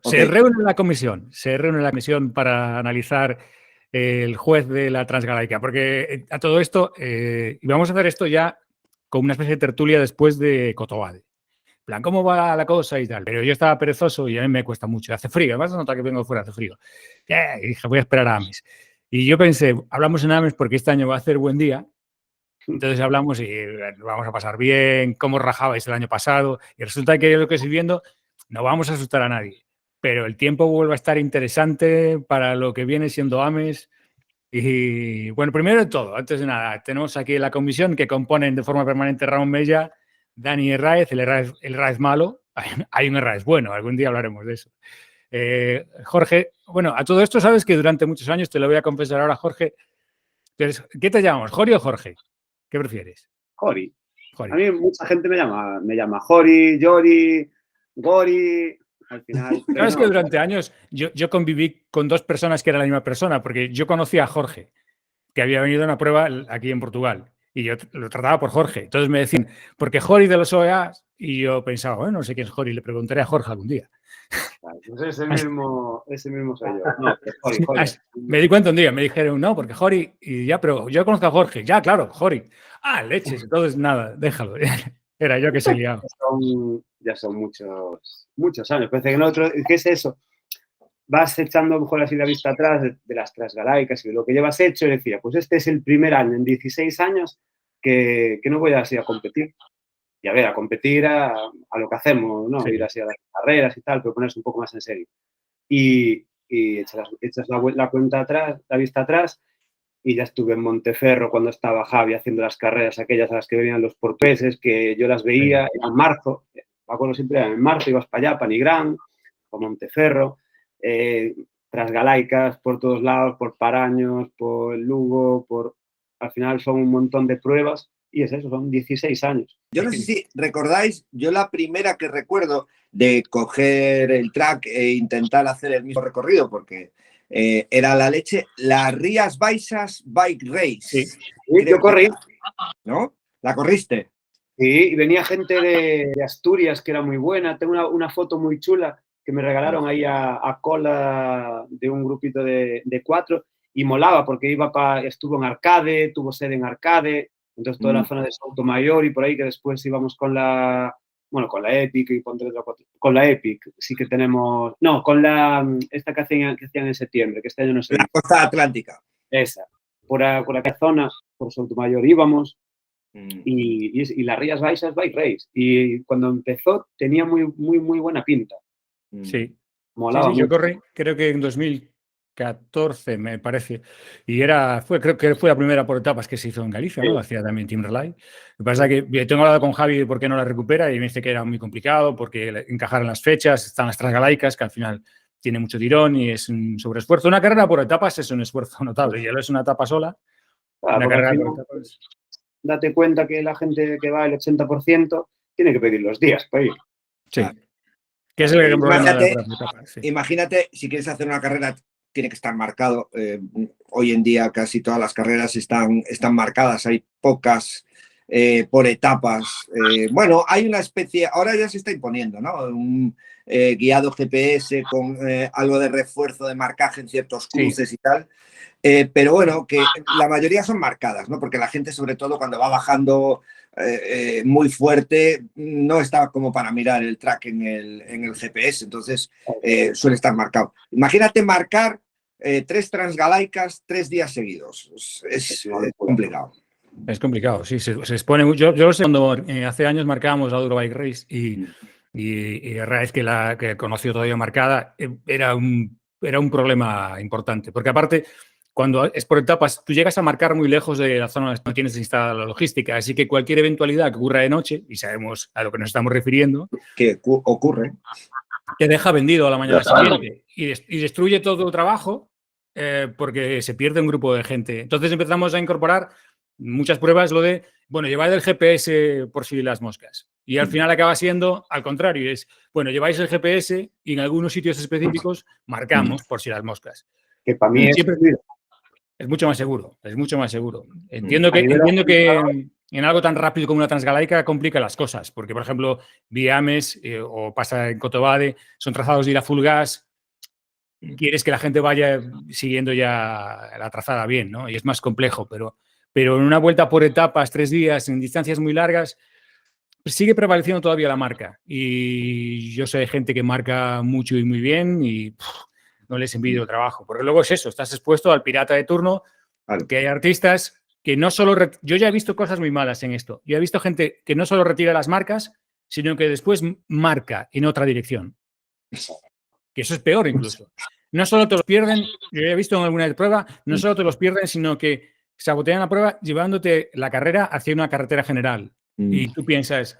Se reúne la comisión para analizar el juez de la Transgalaica, porque a todo esto, y vamos a hacer esto ya con una especie de tertulia después de Cotobade. En plan, ¿cómo va la cosa y tal? Pero yo estaba perezoso y a mí me cuesta mucho. Hace frío, además se nota que vengo fuera, hace frío. Y dije, voy a esperar a Ames. Y yo pensé, hablamos en Ames porque este año va a hacer buen día. Entonces hablamos y lo vamos a pasar bien, cómo rajabais el año pasado. Y resulta que lo que estoy viendo, no vamos a asustar a nadie. Pero el tiempo vuelve a estar interesante para lo que viene siendo Ames. Y bueno, primero de todo, antes de nada, tenemos aquí la comisión que componen de forma permanente Ramón Mella, Dani Herráez, el Herráez malo. Hay un Herráez bueno, algún día hablaremos de eso. Jorge, bueno, a todo esto sabes que durante muchos años, te lo voy a confesar ahora, Jorge. Entonces, ¿qué te llamamos, Jori o Jorge? ¿Qué prefieres? Jori. A mí mucha gente me llama Jori, Yori, Gori. Al final. Sabes que durante años yo conviví con dos personas que eran la misma persona, porque yo conocía a Jorge, que había venido a una prueba aquí en Portugal, y yo lo trataba por Jorge. Entonces me decían, porque Jori de los OEAs, y yo pensaba, bueno, no sé quién es Jori, le preguntaré a Jorge algún día. Pues ese mismo soy yo. No, Jori. Me di cuenta un día, me dijeron, no, porque Jori, y ya, pero yo conozco a Jorge, ya, claro, Jori. Ah, leches, entonces nada, déjalo. Era yo que se liaba. Ya son muchos años. Parece que no, ¿qué es eso? Vas echando a lo mejor así la vista atrás de las Transgalaicas y de lo que llevas hecho y decía, pues este es el primer año en 16 años que no voy así a competir. Y a ver, a competir a lo que hacemos, ¿no? Sí. Ir así a las carreras y tal, pero ponerse un poco más en serio. Y echas la cuenta atrás, la vista atrás, y ya estuve en Monteferro cuando estaba Javi haciendo las carreras aquellas a las que venían los portugueses, que yo las veía en marzo, me acuerdo siempre, en marzo ibas para allá, para Nigrán, para Monteferro, Transgalaicas por todos lados, por Paraños, por Lugo, al final son un montón de pruebas y es eso, son 16 años. Yo no sé si recordáis, yo la primera que recuerdo de coger el track e intentar hacer el mismo recorrido, porque era la leche, las Rías Baixas Bike Race. Sí, yo corrí. ¿No? ¿La corriste? Sí, y venía gente de Asturias que era muy buena. Tengo una foto muy chula que me regalaron ahí a cola de un grupito de 4 y molaba porque estuvo en Arcade, tuvo sede en Arcade, entonces toda la zona de Soutomayor y por ahí que después íbamos con la Epic y con la Epic sí que tenemos, no, con esta que hacían en septiembre, que este año no sé. La costa atlántica. Esa, por aquella zona, por Soutomayor íbamos. Y las Rías Baixas Bike Race. Y cuando empezó tenía muy buena pinta. Sí. Molaba sí, yo corrí, creo que en 2014 me parece. Y creo que fue la primera por etapas que se hizo en Galicia, ¿no? Hacía también Team Relay. Lo que pasa es que tengo hablado con Javi de por qué no la recupera y me dice que era muy complicado porque encajar en las fechas, están las Transgalaicas, que al final tiene mucho tirón y es un sobreesfuerzo. Una carrera por etapas es un esfuerzo notable. Ya no es una etapa sola. Claro, una carrera por etapas. Date cuenta que la gente que va el 80% tiene que pedir los días para ir. Sí. Que es el problema de las etapas. Sí. Imagínate, si quieres hacer una carrera, tiene que estar marcado. Hoy en día casi todas las carreras están marcadas. Hay pocas por etapas. Bueno, hay una especie, ahora ya se está imponiendo, ¿no? Un guiado GPS con algo de refuerzo de marcaje en ciertos cruces y tal. Pero bueno, que la mayoría son marcadas, ¿no? Porque la gente, sobre todo cuando va bajando muy fuerte, no está como para mirar el track en el GPS, entonces suele estar marcado. Imagínate marcar 3 Transgalaicas 3 días seguidos. Es complicado. Es complicado, sí, se expone mucho. Yo lo sé, cuando hace años marcábamos la Eurobike Race y Raez, que conoció todavía marcada, era un problema importante, porque aparte, cuando es por etapas, tú llegas a marcar muy lejos de la zona donde no tienes instalada la logística, así que cualquier eventualidad que ocurra de noche, y sabemos a lo que nos estamos refiriendo, que ocurre, te deja vendido a la mañana siguiente y destruye todo el trabajo porque se pierde un grupo de gente. Entonces empezamos a incorporar muchas pruebas lo de, bueno, llevar el GPS por si las moscas. Y al final acaba siendo al contrario, es, bueno, lleváis el GPS y en algunos sitios específicos marcamos por si las moscas. Que para mí es mucho más seguro, es mucho más seguro. Entiendo que en algo tan rápido como una transgalaica complica las cosas, porque, por ejemplo, vía Ames o pasa en Cotobade, son trazados de ir a full gas, quieres que la gente vaya siguiendo ya la trazada bien, ¿no? Y es más complejo, pero en una vuelta por etapas, 3 días, en distancias muy largas, sigue prevaleciendo todavía la marca. Y yo sé de gente que marca mucho y muy bien y no les envidio el trabajo, porque luego es eso, estás expuesto al pirata de turno, Claro. porque hay artistas que no solo... Yo ya he visto cosas muy malas en esto. Yo he visto gente que no solo retira las marcas, sino que después marca en otra dirección. Que eso es peor incluso. No solo te los pierden, yo he visto en alguna prueba, no solo te los pierden, sino que sabotean la prueba llevándote la carrera hacia una carretera general. Y tú piensas,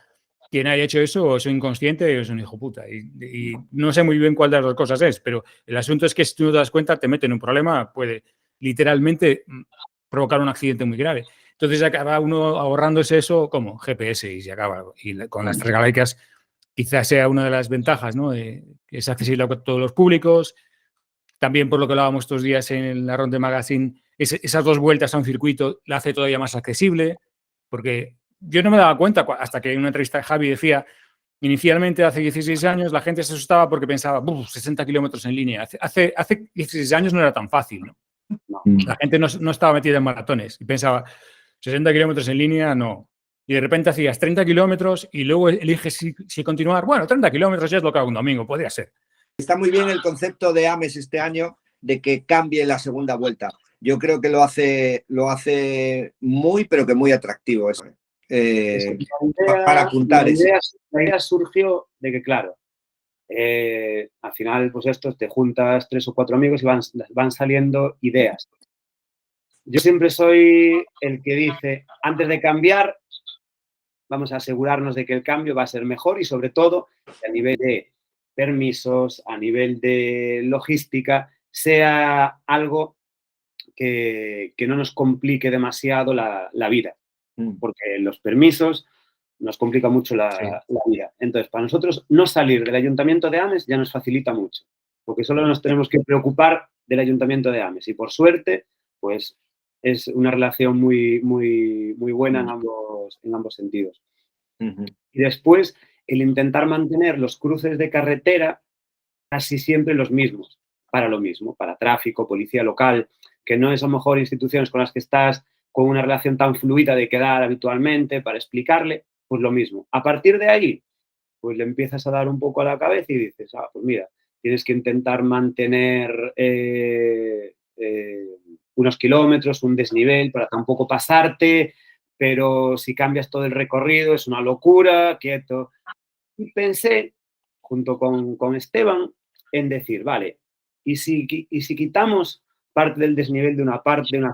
¿quién haya hecho eso? O es un inconsciente o es un hijo puta. Y no sé muy bien cuál de las dos cosas es, pero el asunto es que si tú no te das cuenta, te meten en un problema, puede literalmente provocar un accidente muy grave. Entonces acaba uno ahorrándose eso como GPS y se acaba. Y con las transgalaicas quizás sea una de las ventajas, ¿no? Que es accesible a todos los públicos. También por lo que hablábamos estos días en la Ronde Magazine, esas 2 vueltas a un circuito la hace todavía más accesible, porque yo no me daba cuenta hasta que en una entrevista Javi decía, inicialmente hace 16 años la gente se asustaba porque pensaba, 60 kilómetros en línea. Hace 16 años no era tan fácil, ¿no? La gente no estaba metida en maratones y pensaba, 60 kilómetros en línea, no. Y de repente hacías 30 kilómetros y luego eliges si continuar. Bueno, 30 kilómetros ya es lo que hago un domingo, podría ser. Está muy bien el concepto de Ames este año de que cambie la segunda vuelta. Yo creo que lo hace muy, pero que muy atractivo eso. Para apuntar la idea surgió de que, claro, al final, pues te juntas 3 o 4 amigos y van saliendo ideas. Yo siempre soy el que dice, antes de cambiar, vamos a asegurarnos de que el cambio va a ser mejor y, sobre todo, a nivel de permisos, a nivel de logística, sea algo que no nos complique demasiado la vida, porque los permisos nos complica mucho la vida. Entonces, para nosotros, no salir del Ayuntamiento de Ames ya nos facilita mucho, porque solo nos tenemos que preocupar del Ayuntamiento de Ames. Y, por suerte, pues es una relación muy, muy, muy buena en ambos sentidos. Y después, el intentar mantener los cruces de carretera casi siempre los mismos, para lo mismo, para tráfico, policía local, que no es a lo mejor instituciones con las que estás con una relación tan fluida de quedar habitualmente para explicarle, pues lo mismo. A partir de ahí, pues le empiezas a dar un poco a la cabeza y dices, pues mira, tienes que intentar mantener unos kilómetros, un desnivel para tampoco pasarte, pero si cambias todo el recorrido es una locura, quieto. Y pensé, junto con Esteban, en decir, vale, ¿y si quitamos parte del desnivel de una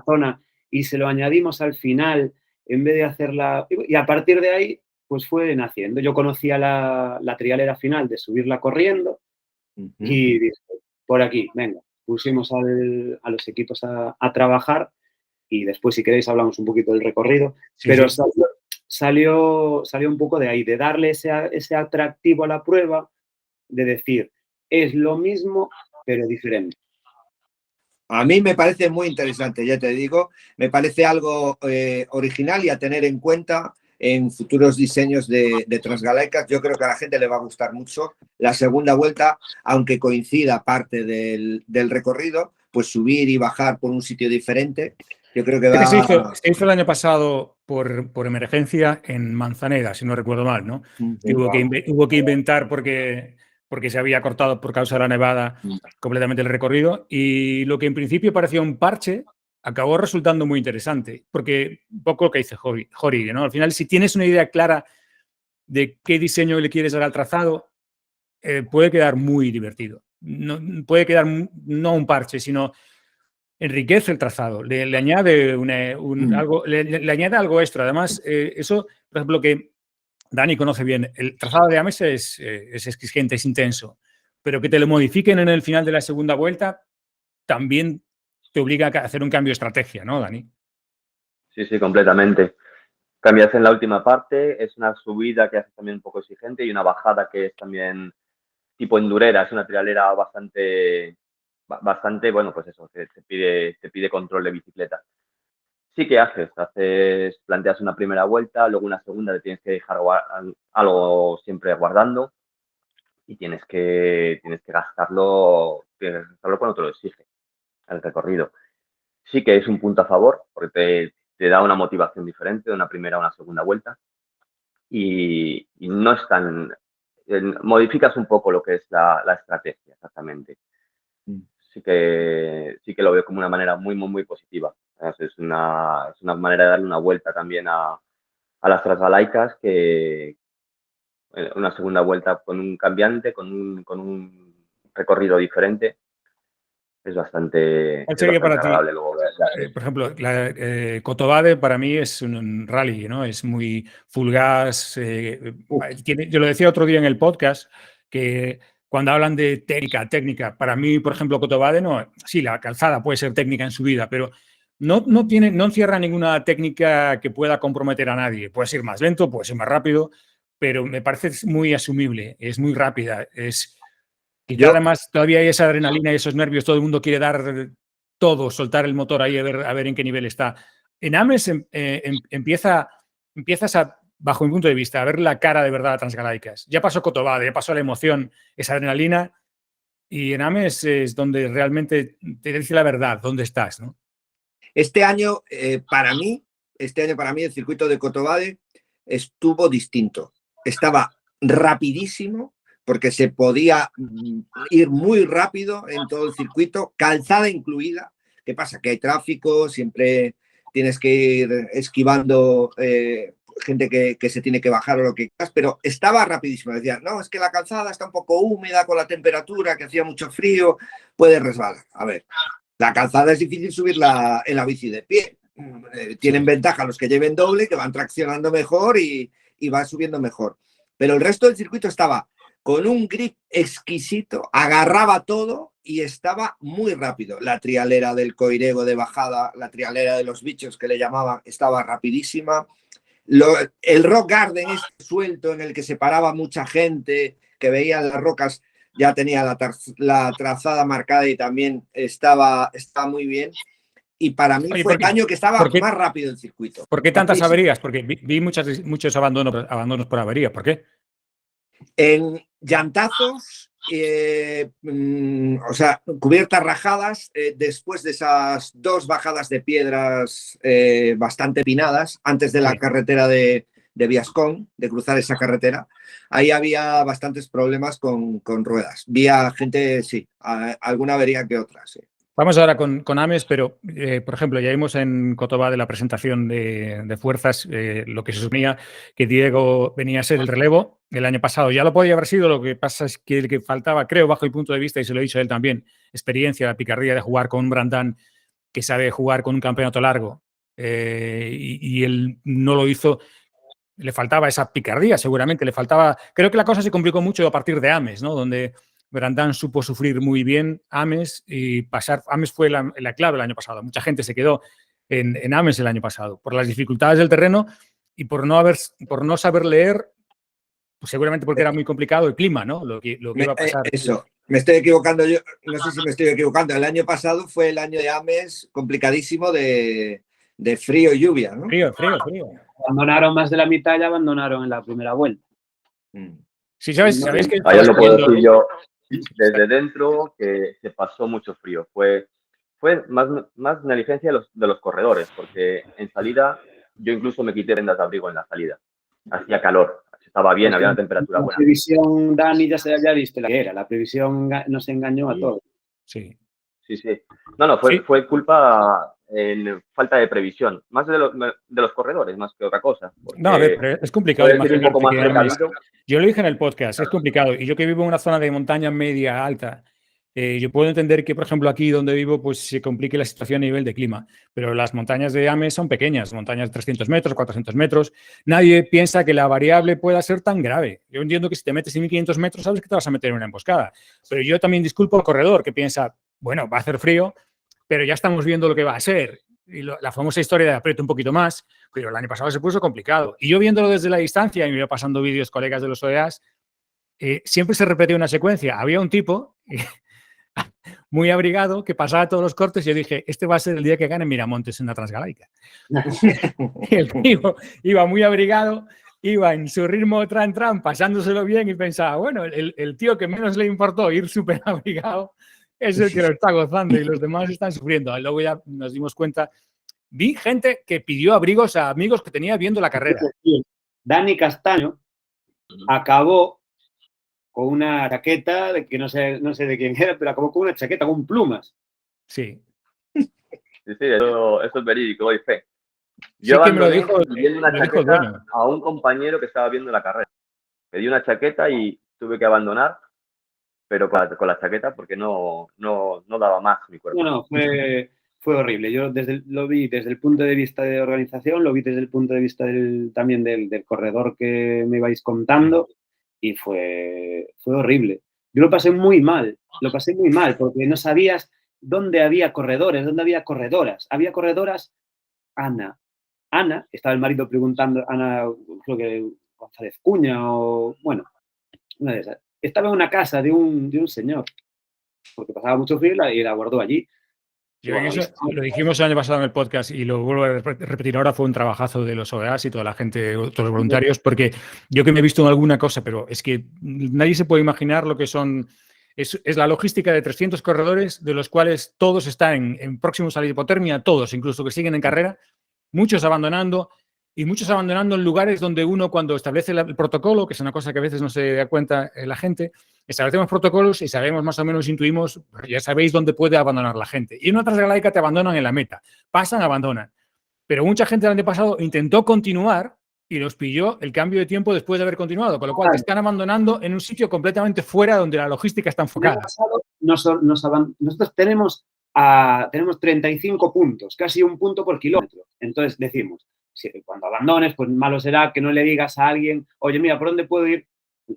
zona y se lo añadimos al final en vez de hacerla? Y a partir de ahí, pues fue naciendo. Yo conocía la trialera final de subirla corriendo y dije, por aquí, venga, pusimos a los equipos a trabajar y después, si queréis, hablamos un poquito del recorrido, pero sí. Salió un poco de ahí, de darle ese atractivo a la prueba, de decir, es lo mismo, pero diferente. A mí me parece muy interesante, ya te digo, me parece algo original y a tener en cuenta en futuros diseños de transgalaicas. Yo creo que a la gente le va a gustar mucho la segunda vuelta, aunque coincida parte del recorrido, pues subir y bajar por un sitio diferente. Yo creo que va... Se hizo el año pasado por emergencia en Manzaneda, si no recuerdo mal, ¿no? Hubo que inventar porque se había cortado por causa de la nevada completamente el recorrido, y lo que en principio parecía un parche acabó resultando muy interesante, porque un poco lo que dice Jori, ¿no? Al final, si tienes una idea clara de qué diseño le quieres dar al trazado, puede quedar muy divertido. No, puede quedar no un parche, sino enriquece el trazado, le añade algo, le añade algo extra. Además, eso, por ejemplo, que Dani conoce bien, el trazado de Ames es exigente, es intenso, pero que te lo modifiquen en el final de la segunda vuelta también te obliga a hacer un cambio de estrategia, ¿no, Dani? Sí, completamente. Cambias en la última parte, es una subida que hace también un poco exigente y una bajada que es también tipo endurera, es una trialera bastante, bueno, pues eso, te pide control de bicicleta. sí que planteas una primera vuelta, luego una segunda, te tienes que dejar algo siempre guardando y tienes que gastarlo cuando te lo exige el recorrido. Sí que es un punto a favor porque te da una motivación diferente de una primera a una segunda vuelta y no es tan... modificas un poco lo que es la estrategia, exactamente. Sí que lo veo como una manera muy, muy, muy positiva. Es una manera de darle una vuelta también a las transgalaicas, que una segunda vuelta con un cambiante, con un recorrido diferente, es bastante ¿Cuál sería para ti? agradable luego ver. Por ejemplo, Coto Vade para mí es un rally, ¿no? Es muy fugaz. Yo lo decía otro día en el podcast, que cuando hablan de técnica, para mí, por ejemplo, Coto Vade, no, sí, la calzada puede ser técnica en su vida, pero no encierra ninguna técnica que pueda comprometer a nadie. Puede ser más lento, puede ser más rápido, pero me parece muy asumible, es muy rápida, quizá además todavía hay esa adrenalina y esos nervios, todo el mundo quiere dar todo, soltar el motor ahí a ver en qué nivel está. En Ames empiezas bajo mi punto de vista, a ver la cara de verdad de Transgalaicas. Ya pasó Coto Vade, ya pasó la emoción, esa adrenalina, y en Ames es donde realmente te dice la verdad, dónde estás, ¿no? Este año, para mí, el circuito de Coto Vade estuvo distinto. Estaba rapidísimo, porque se podía ir muy rápido en todo el circuito, calzada incluida. ¿Qué pasa? Que hay tráfico, siempre tienes que ir esquivando gente que se tiene que bajar o lo que quieras, pero estaba rapidísimo. Decía, no, es que la calzada está un poco húmeda con la temperatura, que hacía mucho frío, puede resbalar. A ver, la calzada es difícil subirla en la bici de pie. Tienen ventaja los que lleven doble, que van traccionando mejor y van subiendo mejor. Pero el resto del circuito estaba con un grip exquisito, agarraba todo y estaba muy rápido. La trialera del Coirego de bajada, la trialera de los bichos que le llamaban, estaba rapidísima. El Rock Garden este suelto en el que se paraba mucha gente, que veía las rocas, ya tenía la trazada marcada y también estaba muy bien. Y para mí fue el año que estaba más rápido el circuito. ¿Por qué tantas averías? Porque vi muchos abandonos por avería. ¿Por qué? En llantazos, o sea, cubiertas rajadas, después de esas dos bajadas de piedras bastante pinadas, antes de la carretera de Viascón, de cruzar esa carretera, ahí había bastantes problemas con ruedas. Vi a gente, sí, alguna avería que otra, sí. Vamos ahora con Ames, pero, por ejemplo, ya vimos en Coto Vade la presentación de fuerzas, lo que se suponía que Diego venía a ser el relevo el año pasado. Ya lo podía haber sido, lo que pasa es que el que faltaba, creo, bajo mi punto de vista, y se lo he dicho a él también, experiencia, la picardía de jugar con un Brandán que sabe jugar con un campeonato largo, y él no lo hizo. Le faltaba esa picardía, seguramente, le faltaba... Creo que la cosa se complicó mucho a partir de Ames, ¿no? Donde Brandán supo sufrir muy bien Ames y pasar... Ames fue la clave el año pasado. Mucha gente se quedó en Ames el año pasado por las dificultades del terreno y por no saber leer, pues seguramente porque era muy complicado el clima, ¿no? Lo que iba a pasar. Eso, me estoy equivocando yo, no sé si me estoy equivocando. El año pasado fue el año de Ames complicadísimo de frío y lluvia, ¿no? Frío. Abandonaron más de la mitad y abandonaron en la primera vuelta. Sí, ¿sabéis que ayer lo puedo decir yo desde dentro, que se pasó mucho frío. Fue más negligencia de los corredores, porque en salida yo incluso me quité prendas de abrigo en la salida. Hacía calor, estaba bien, había una temperatura buena. La previsión, Dani, ya viste la que era. La previsión nos engañó a todos. Sí. No, fue culpa en falta de previsión, más de los corredores, más que otra cosa. No, a ver, pero es complicado. Un poco más yo lo dije en el podcast, es complicado. Y yo que vivo en una zona de montaña media alta, yo puedo entender que, por ejemplo, aquí donde vivo, pues se complique la situación a nivel de clima. Pero las montañas de Ames son pequeñas, montañas de 300 metros, 400 metros. Nadie piensa que la variable pueda ser tan grave. Yo entiendo que si te metes en 1500 metros, sabes que te vas a meter en una emboscada. Pero yo también disculpo al corredor que piensa, bueno, va a hacer frío, pero ya estamos viendo lo que va a ser. Y la famosa historia de aprieta un poquito más, pero el año pasado se puso complicado. Y yo viéndolo desde la distancia, y me iba pasando vídeos colegas de los OEAs, siempre se repetía una secuencia. Había un tipo muy abrigado, que pasaba todos los cortes y yo dije, este va a ser el día que gane Miramontes en la Transgaláctica. Y el tío iba muy abrigado, iba en su ritmo tran, pasándoselo bien y pensaba, bueno, el tío que menos le importó ir súper abrigado es el que lo está gozando y los demás están sufriendo. Y luego ya nos dimos cuenta, vi gente que pidió abrigos a amigos que tenía viendo la carrera. Dani Castaño acabó con una chaqueta, de que no sé de quién era, pero acabó con una chaqueta con plumas. Sí. Sí, eso es verídico, doy fe. Yo sí que me lo dijo, pidiendo una chaqueta a un compañero que estaba viendo la carrera. Pedí una chaqueta y tuve que abandonar, pero con la chaqueta porque no daba más mi cuerpo. No, fue horrible. Yo lo vi desde el punto de vista de organización, lo vi desde el punto de vista también del corredor que me ibais contando y fue horrible. Yo lo pasé muy mal porque no sabías dónde había corredores, dónde había corredoras. Había corredoras, Ana, estaba el marido preguntando, Ana, creo que González Cuña o, bueno, una de esas. Estaba en una casa de un señor, porque pasaba mucho frío y la guardó allí. Bueno, eso lo dijimos el año pasado en el podcast y lo vuelvo a repetir ahora, fue un trabajazo de los OEAs y toda la gente, todos los voluntarios, porque yo que me he visto en alguna cosa, pero es que nadie se puede imaginar lo que son, es la logística de 300 corredores, de los cuales todos están en próximos a la hipotermia, todos, incluso que siguen en carrera, muchos abandonando en lugares donde uno cuando establece el protocolo, que es una cosa que a veces no se da cuenta la gente, establecemos protocolos y sabemos más o menos, intuimos, ya sabéis dónde puede abandonar la gente. Y en una transgaláctica te abandonan en la meta, pasan, abandonan. Pero mucha gente el año pasado intentó continuar y los pilló el cambio de tiempo después de haber continuado, con lo cual te están abandonando en un sitio completamente fuera donde la logística está enfocada. Nosotros tenemos 35 puntos, casi un punto por kilómetro. Entonces decimos, cuando abandones, pues malo será que no le digas a alguien, oye, mira, ¿por dónde puedo ir?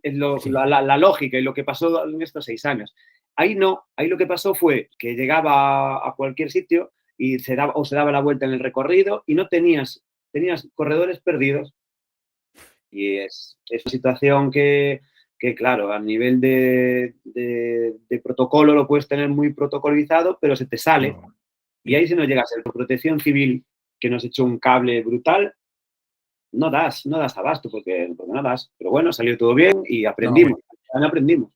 Es la lógica y lo que pasó en estos 6 años. Ahí no, ahí lo que pasó fue que llegaba a cualquier sitio y se daba la vuelta en el recorrido y no tenías corredores perdidos. Y es una situación que claro, a nivel de protocolo lo puedes tener muy protocolizado, pero se te sale. No. Y ahí si no llegas a la Protección Civil, que nos echó un cable brutal, no das abasto porque no das. Pero bueno, salió todo bien y aprendimos. No, aprendimos.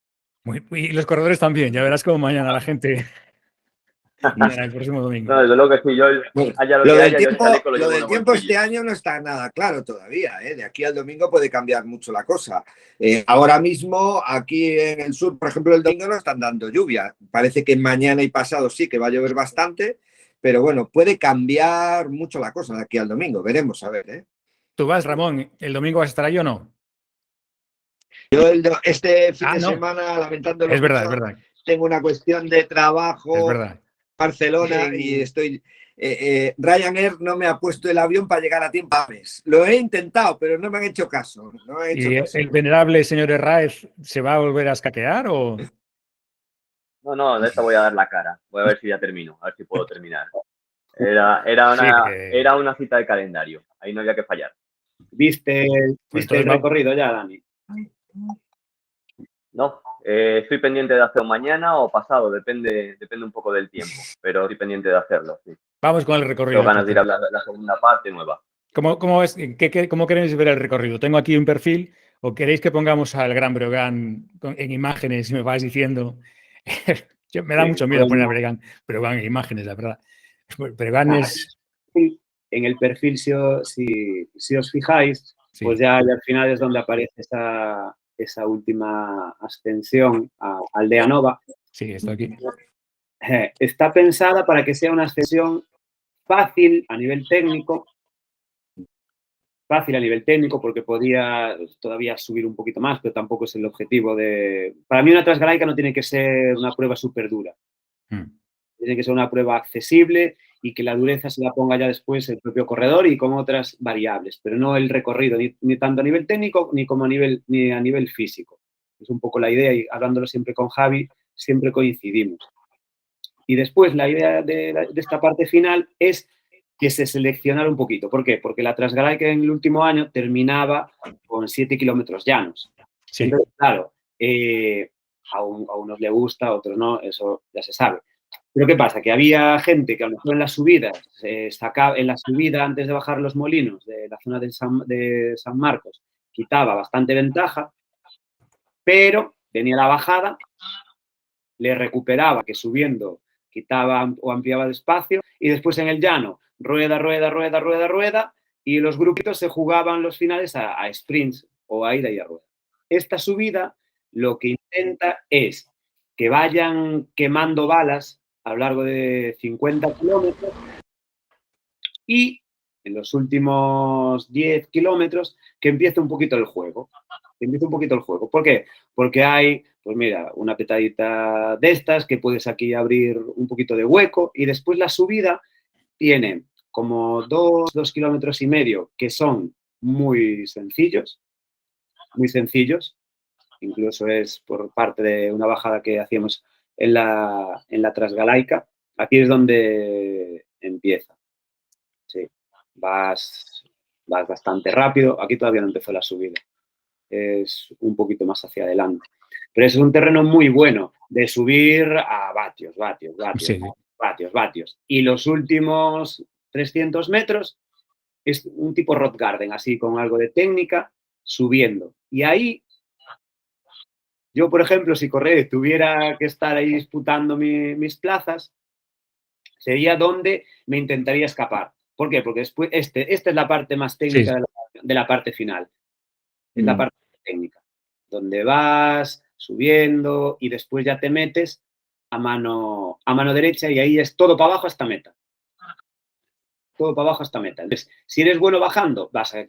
Y los corredores también, ya verás cómo mañana la gente... el próximo domingo. No, desde luego que sí, yo haya lo del tiempo este año no está nada claro todavía, ¿eh? De aquí al domingo puede cambiar mucho la cosa. Ahora mismo, aquí en el sur, por ejemplo, el domingo no están dando lluvia. Parece que mañana y pasado sí que va a llover bastante, pero bueno, puede cambiar mucho la cosa de aquí al domingo. Veremos, a ver, ¿eh? ¿Tú vas, Ramón? ¿El domingo vas a estar ahí o no? Yo este fin de semana, lamentándolo mucho, es verdad. Tengo una cuestión de trabajo. Es verdad. Barcelona y estoy... Ryanair no me ha puesto el avión para llegar a tiempo. Lo he intentado, pero no me han hecho caso. ¿Y el venerable señor Herráez se va a volver a escaquear o...? No, de esta voy a dar la cara. Voy a ver si ya termino, a ver si puedo terminar. Era una cita de calendario. Ahí no había que fallar. ¿Viste el recorrido ya, Dani? No, estoy pendiente de hacerlo mañana o pasado, depende un poco del tiempo, pero estoy pendiente de hacerlo, sí. Vamos con el recorrido. Tengo ganas de ir a la segunda parte nueva. ¿Cómo queréis ver el recorrido? Tengo aquí un perfil, o queréis que pongamos al Gran Breogán en imágenes y me vais diciendo... me da mucho miedo poner a Breogán en imágenes, la verdad. Breogán es... En el perfil, si os fijáis, sí. Pues ya al final es donde aparece esa última ascensión a Aldea Nova. Sí, está aquí. Está pensada para que sea una ascensión fácil a nivel técnico, porque podía todavía subir un poquito más, pero tampoco es el objetivo de... Para mí una transgaláctica no tiene que ser una prueba súper dura. Tiene que ser una prueba accesible y que la dureza se la ponga ya después el propio corredor y con otras variables, pero no el recorrido, ni tanto a nivel técnico ni a nivel físico. Es un poco la idea y hablándolo siempre con Javi, siempre coincidimos. Y después la idea de esta parte final es que se seleccionara un poquito. ¿Por qué? Porque la transgaláctica en el último año terminaba con 7 kilómetros llanos. Sí. Entonces, claro, a unos le gusta, a otros no, eso ya se sabe. Pero ¿qué pasa? Que había gente que a lo mejor en las subidas, en la subida antes de bajar los molinos de la zona de San Marcos, quitaba bastante ventaja, pero venía la bajada, le recuperaba, que subiendo quitaba o ampliaba de espacio, y después en el llano, rueda, rueda, rueda, rueda, rueda, y los grupitos se jugaban los finales a sprints o a ida y a rueda. Esta subida lo que intenta es que vayan quemando balas a lo largo de 50 kilómetros y en los últimos 10 kilómetros que empiece un poquito el juego. ¿Por qué? Porque hay, pues mira, una petadita de estas que puedes aquí abrir un poquito de hueco y después la subida tiene como 2 kilómetros y medio que son muy sencillos, incluso es por parte de una bajada que hacíamos en la Transgalaica. Aquí es donde empieza. Sí, vas bastante rápido. Aquí todavía no empezó la subida. Es un poquito más hacia adelante. Pero es un terreno muy bueno de subir a vatios. Sí. Vatios. Y los últimos 300 metros es un tipo rock garden, así con algo de técnica, subiendo. Y ahí, yo, por ejemplo, si Correa tuviera que estar ahí disputando mis plazas, sería donde me intentaría escapar. ¿Por qué? Porque después esta es la parte más técnica de la parte final. Es la parte técnica, donde vas subiendo y después ya te metes a mano derecha y ahí es todo para abajo hasta meta. Todo para abajo hasta meta. Entonces, si eres bueno bajando, vas a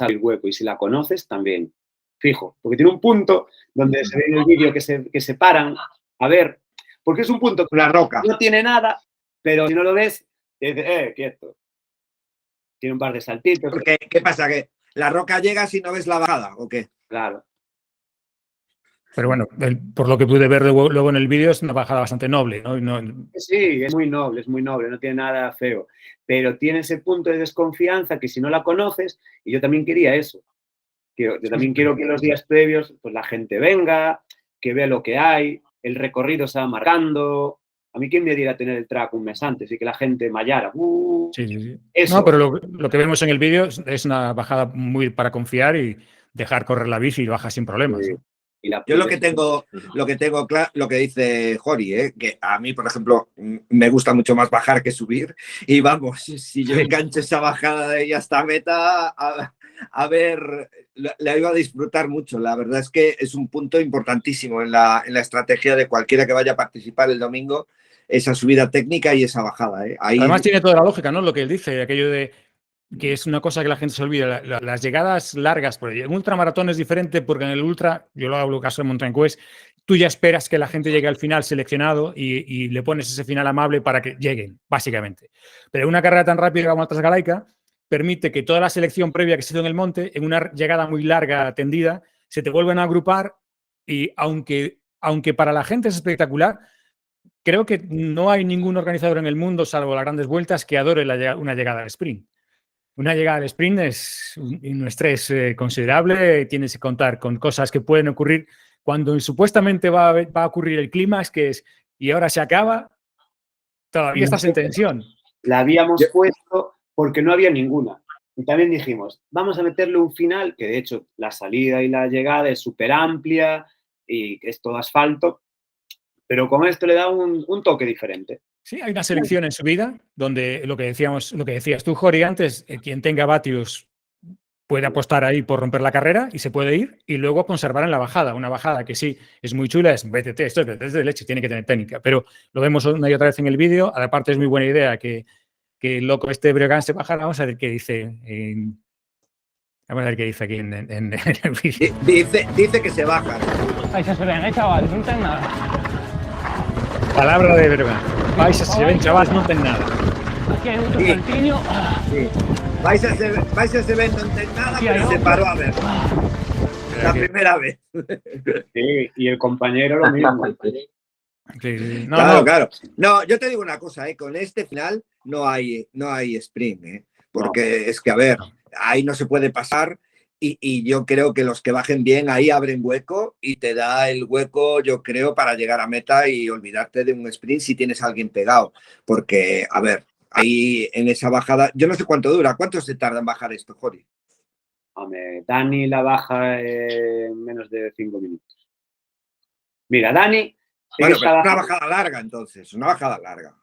abrir hueco y si la conoces, también. Fijo, porque tiene un punto donde se ve en el vídeo que se paran a ver, porque es un punto que Una roca. no tiene nada, pero si no lo ves, te dices, quieto. Tiene un par de saltitos. Porque, ¿qué pasa? ¿Que la roca llega si no ves la bajada o qué? Claro. Pero bueno, por lo que pude ver luego en el vídeo, es una bajada bastante noble, ¿no? Sí, es muy noble, no tiene nada feo. Pero tiene ese punto de desconfianza que si no la conoces, y yo también quería eso. Yo también quiero que los días previos pues la gente venga, que vea lo que hay, el recorrido se va marcando. A mí, ¿quién me diera tener el track un mes antes y que la gente mallara? Sí. Eso. No, pero lo que vemos en el vídeo es una bajada muy para confiar y dejar correr la bici y baja sin problemas. Sí. ¿No? Yo lo que tengo claro, lo que dice Jori, que a mí, por ejemplo, me gusta mucho más bajar que subir. Y vamos, si yo engancho esa bajada de ahí hasta meta, a ver, la iba a disfrutar mucho. La verdad es que es un punto importantísimo en la estrategia de cualquiera que vaya a participar el domingo, esa subida técnica y esa bajada. Ahí... Además tiene toda la lógica, ¿no? Lo que él dice, aquello de que es una cosa que la gente se olvida, las llegadas largas, porque en ultramaratón es diferente porque en el ultra, yo lo hablo caso de Mountain Quest, tú ya esperas que la gente llegue al final seleccionado y le pones ese final amable para que lleguen, básicamente. Pero una carrera tan rápida como la Transgalaica permite que toda la selección previa que se hizo en el monte, en una llegada muy larga, tendida, se te vuelven a agrupar y aunque para la gente es espectacular, creo que no hay ningún organizador en el mundo, salvo las grandes vueltas, que adore una llegada al sprint. Una llegada al sprint es un estrés considerable, tienes que contar con cosas que pueden ocurrir cuando supuestamente va a ocurrir el clímax, que es, y ahora se acaba, todavía estás en tensión. La habíamos puesto porque no había ninguna. Y también dijimos, vamos a meterle un final, que de hecho la salida y la llegada es súper amplia y es todo asfalto, pero con esto le da un toque diferente. Sí, hay una selección en subida donde lo que decías tú, Jori, antes, quien tenga vatios puede apostar ahí por romper la carrera y se puede ir y luego conservar en la bajada. Una bajada que sí es muy chula, es BTT, esto es BTT de leche, tiene que tener técnica, pero lo vemos una y otra vez en el vídeo. Aparte es muy buena idea que el loco este Breogán se bajara. Vamos a ver qué dice. Vamos a ver qué dice aquí en el vídeo. Dice que se baja. Ahí se ven, chavales, no ten nada. Palabra de Breogán. Vais a se ven, chavales, no ten nada. Aquí hay otro saltiño. Sí. Vais a ese ven, no ten nada, sí, pero se paró a ver. La primera vez. Sí, y el compañero lo mismo. Sí. Claro. No, yo te digo una cosa, con este final no hay sprint, porque es que, a ver, ahí no se puede pasar Y yo creo que los que bajen bien ahí abren hueco y te da el hueco, yo creo, para llegar a meta y olvidarte de un sprint si tienes a alguien pegado. Porque, a ver, ahí en esa bajada, yo no sé cuánto dura. ¿Cuánto se tarda en bajar esto, Jori? Hombre, Dani la baja en menos de 5 minutos. Mira, Dani... Bueno, pero una bajada larga, entonces. Una bajada larga.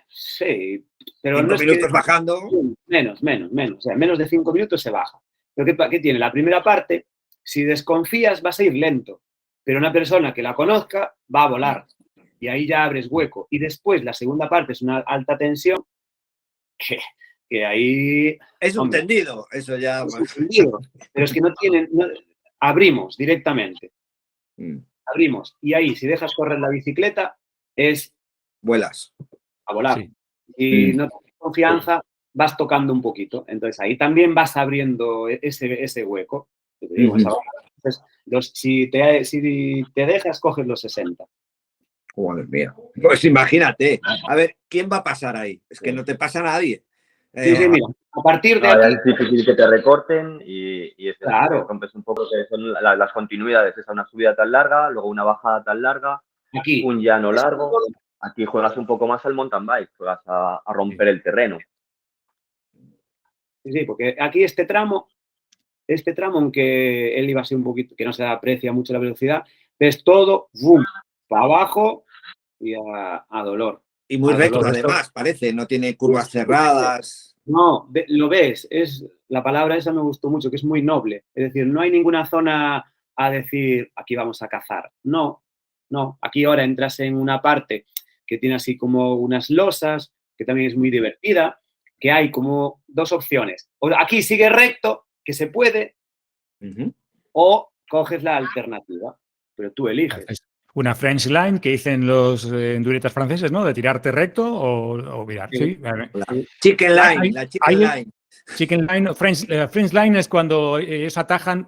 Sí, pero 5 no es minutos que... bajando. Menos. O sea, menos de 5 minutos se baja. Pero ¿qué tiene? La primera parte, si desconfías, vas a ir lento. Pero una persona que la conozca va a volar. Y ahí ya abres hueco. Y después, la segunda parte es una alta tensión que ahí... Es un tendido, eso ya... Es un tendido. Pero es que no tienen... abrimos directamente. Abrimos. Y ahí, si dejas correr la bicicleta, es... Vuelas. A volar. Sí. Y no tienes confianza, vas tocando un poquito. Entonces, ahí también vas abriendo ese hueco. Te digo, entonces, si te dejas, coges los 60. Joder, mía. Pues imagínate. A ver, ¿quién va a pasar ahí? Es que no te pasa nadie. Sí, mira, a partir de ya aquí... es difícil que te recorten y es Claro. que rompes un poco que son las continuidades. Es una subida tan larga, luego una bajada tan larga, Aquí. un llano largo. Aquí juegas un poco más al mountain bike, juegas a romper el terreno. Sí, porque aquí este tramo, aunque él iba así un poquito, que no se aprecia mucho la velocidad, ves todo, boom, para abajo y a dolor. Y muy recto, además, parece, no tiene curvas cerradas. No, lo ves, la palabra esa me gustó mucho, que es muy noble. Es decir, no hay ninguna zona a decir, aquí vamos a cazar. No, aquí ahora entras en una parte que tiene así como unas losas, que también es muy divertida, que hay como dos opciones. O aquí sigue recto, que se puede, o coges la alternativa, pero tú eliges. Una French line que dicen los enduretas franceses, ¿no? De tirarte recto o virar. Sí. Chicken line, la chicken line. Chicken line, French line es cuando ellos atajan,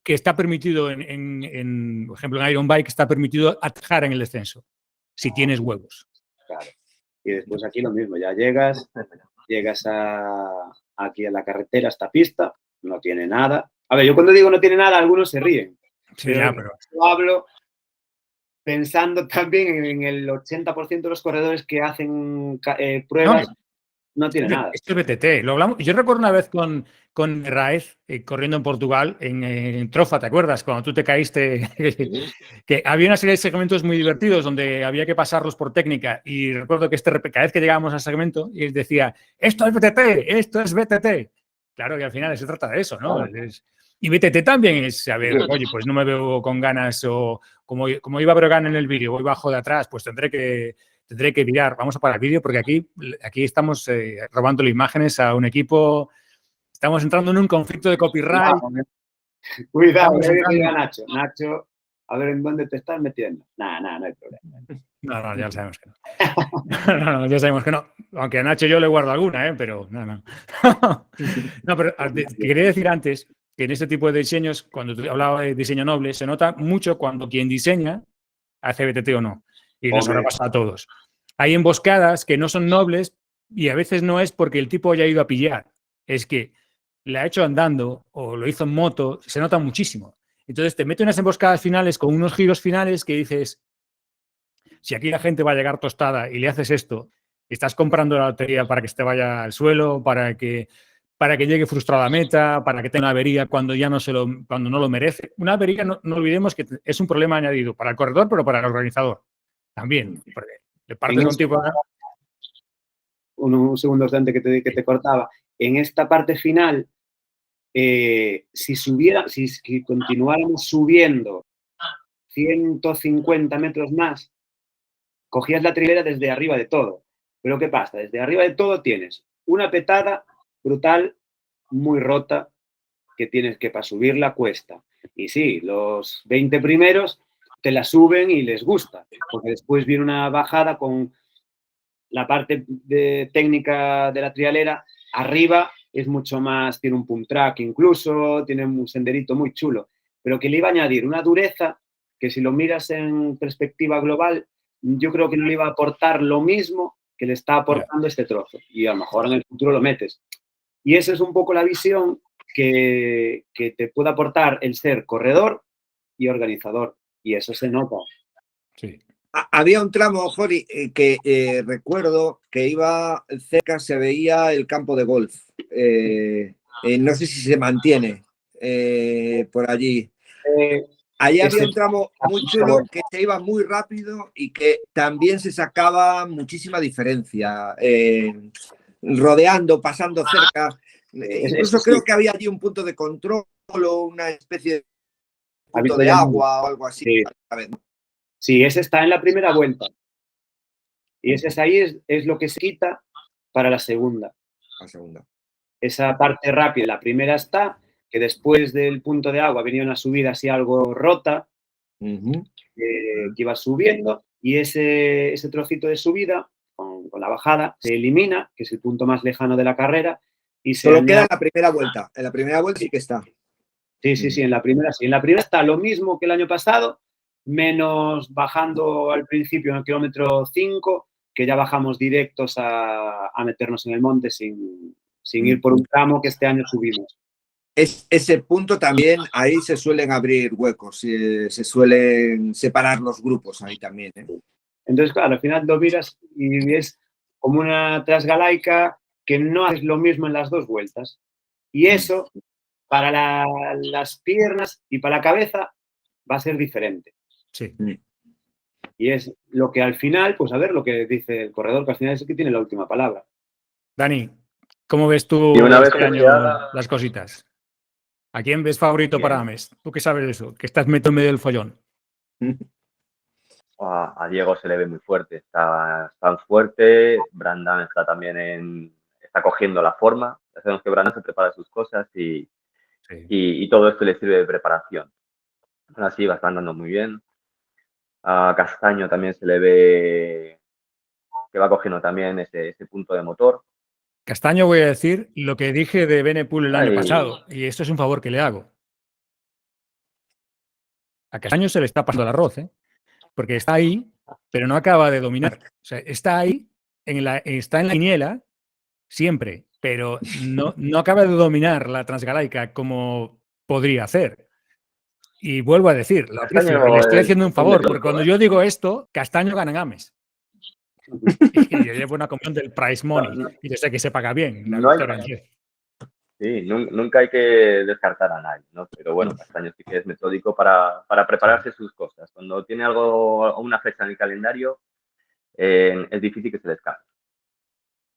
que está permitido por ejemplo, en Iron Bike está permitido atajar en el descenso, si tienes huevos. Claro. Y después aquí lo mismo, ya llegas aquí a la carretera, a esta pista, no tiene nada. A ver, yo cuando digo no tiene nada, algunos se ríen. Sí, pero yo hablo pensando también en el 80% de los corredores que hacen pruebas, no tiene nada. Esto es BTT. Lo hablamos. Yo recuerdo una vez con Raez corriendo en Portugal, en Trofa, ¿te acuerdas? Cuando tú te caíste, que había una serie de segmentos muy divertidos donde había que pasarlos por técnica. Y recuerdo que cada vez que llegábamos al segmento, él decía, esto es BTT, esto es BTT. Claro que al final se trata de eso, ¿no? Claro. Y BTT también es saber, oye, pues no me veo con ganas o como iba Brogan en el vídeo, voy bajo de atrás, pues tendré que virar. Vamos a parar el vídeo porque aquí estamos robándole imágenes a un equipo. Estamos entrando en un conflicto de copyright. Cuidado, Nacho. Nacho, a ver en dónde te estás metiendo. Nada, no hay problema. No, ya sabemos que no. Ya sabemos que no. Aunque a Nacho yo le guardo alguna, pero no. No, pero quería decir antes que en este tipo de diseños, cuando tú hablaba de diseño noble, se nota mucho cuando quien diseña hace BTT o no. Y nos habrá pasado a todos. Hay emboscadas que no son nobles y a veces no es porque el tipo haya ido a pillar. Es que la ha hecho andando o lo hizo en moto, se nota muchísimo. Entonces te mete unas emboscadas finales con unos giros finales que dices, si aquí la gente va a llegar tostada y le haces esto, estás comprando la lotería para que se te vaya al suelo, para que llegue frustrada a meta, para que tenga una avería cuando no lo merece. Una avería, no olvidemos que es un problema añadido para el corredor, pero para el organizador también. Porque le partes a un tipo... Un segundo antes que te cortaba. En esta parte final, si continuáramos subiendo 150 metros más, cogías la trilera desde arriba de todo. Pero ¿qué pasa? Desde arriba de todo tienes una petada brutal, muy rota, que tienes que para subirla cuesta. Y sí, los 20 primeros te la suben y les gusta, porque después viene una bajada con la parte técnica de la trialera. Arriba es mucho más, tiene un pump track incluso, tiene un senderito muy chulo, pero que le iba a añadir una dureza que si lo miras en perspectiva global, yo creo que no le iba a aportar lo mismo que le está aportando este trozo. Y a lo mejor en el futuro lo metes. Y esa es un poco la visión que te puede aportar el ser corredor y organizador. Y eso se nota. Sí. Había un tramo, Jori, que recuerdo que iba cerca, se veía el campo de golf. No sé si se mantiene por allí. Allí había un tramo muy chulo que se iba muy rápido y que también se sacaba muchísima diferencia. Rodeando, pasando cerca. Incluso creo que había allí un punto de control o una especie de punto de agua o algo así. Sí. Sí, ese está en la primera vuelta. Y ese ahí es lo que se quita para la segunda. La segunda. Esa parte rápida, la primera está, que después del punto de agua venía una subida así algo rota, que iba subiendo, y ese trocito de subida, con la bajada, se elimina, que es el punto más lejano de la carrera. Y solo queda en la primera vuelta. En la primera vuelta sí que está. Sí, en la primera sí. En la primera está lo mismo que el año pasado, menos bajando al principio en el kilómetro 5, que ya bajamos directos a meternos en el monte sin ir por un tramo que este año subimos. Ese punto también, ahí se suelen abrir huecos, se suelen separar los grupos ahí también. Entonces, claro, al final lo miras y es como una transgalaica que no haces lo mismo en las dos vueltas. Y eso, para las piernas y para la cabeza, va a ser diferente. Sí. Y es lo que al final, pues a ver lo que dice el corredor, que al final es el que tiene la última palabra. Dani, ¿cómo ves tú este año las cositas? ¿A quién ves favorito para Ames? ¿Tú qué sabes de eso? Que estás metido en medio del follón. A Diego se le ve muy fuerte, está fuerte. Brandán está también está cogiendo la forma. Ya sabemos que Brandán se prepara sus cosas y todo esto le sirve de preparación. Así va andando muy bien. A Castaño también se le ve que va cogiendo también ese punto de motor. Castaño, voy a decir lo que dije de Benepul el año pasado, y esto es un favor que le hago. A Castaño se le está pasando el arroz, porque está ahí, pero no acaba de dominar. O sea, está ahí, está en la quiniela, siempre, pero no acaba de dominar la Transgalaica como podría hacer. Y vuelvo a decir, le estoy haciendo un favor, porque cuando yo digo esto, Castaño gana en Ames. Y yo llevo una comisión del prize money y yo sé que se paga bien la victoria en sí. Sí, nunca hay que descartar a nadie, ¿no? Pero bueno, Castaño sí que es metódico para prepararse sus cosas. Cuando tiene una fecha en el calendario, es difícil que se le escape.